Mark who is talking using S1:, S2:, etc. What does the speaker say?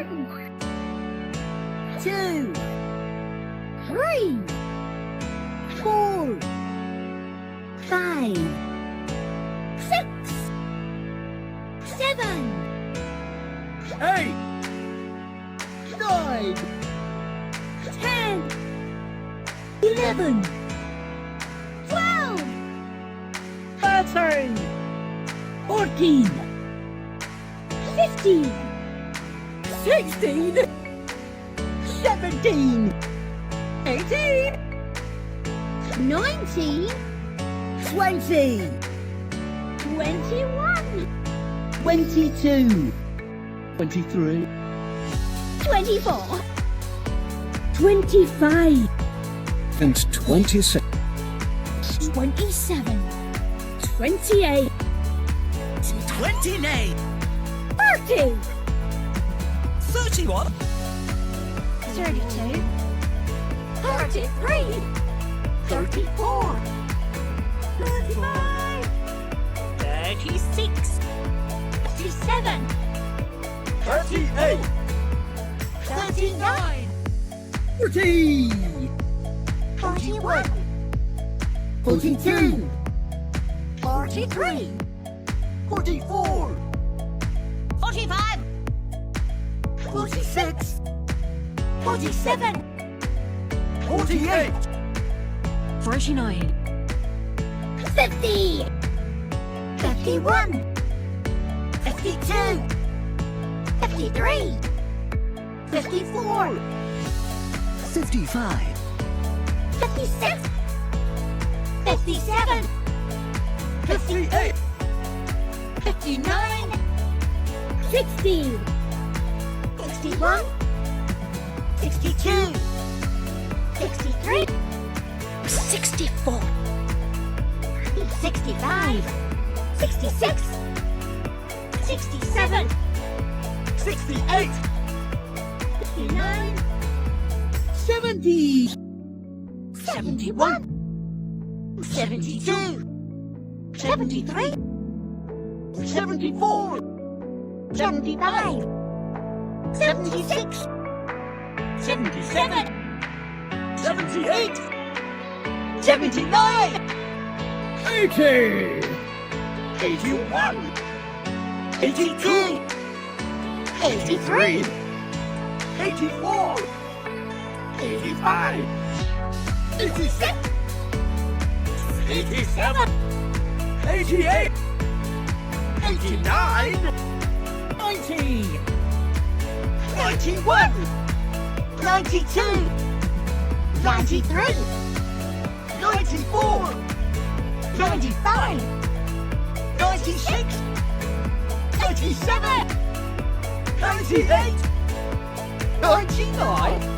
S1: 1, 2, 3, 4, 5, 6, 7,
S2: 8, 9,
S1: 10, 11, 12,
S2: 13,
S1: 14, 15,
S2: 16, 17, 18,
S1: 19,
S2: 20,
S1: 21,
S2: 22, 23,
S1: 24, 25,
S3: and 26.
S1: 27, 28,
S2: 29,
S1: 30,
S2: 31,
S1: 32, 33, 34, 35,
S2: 36,
S1: 37,
S2: 38,
S1: 39,
S2: 40,
S1: 41,
S2: 42,
S1: 43,
S2: 44,
S1: 45,
S2: 46,
S1: 47,
S2: 48,
S1: 49, 50, 51, 52, 53, 54,
S2: 55,
S1: 56, 57,
S2: 58,
S1: 59, 60, 61, 62, 63, 64, 65, 66, 67,
S2: 68,
S1: 69,
S2: 70,
S1: 71, 72, 73,
S2: 74,
S1: 75, 76, 77,
S2: 78,
S1: 79,
S2: 80, 81, 82,
S1: 83,
S2: 84, 85, 86, 87, 88, 89, 90, 91,
S1: 92, 93,
S2: 94,
S1: 95,
S2: 96, 97, 98, 99,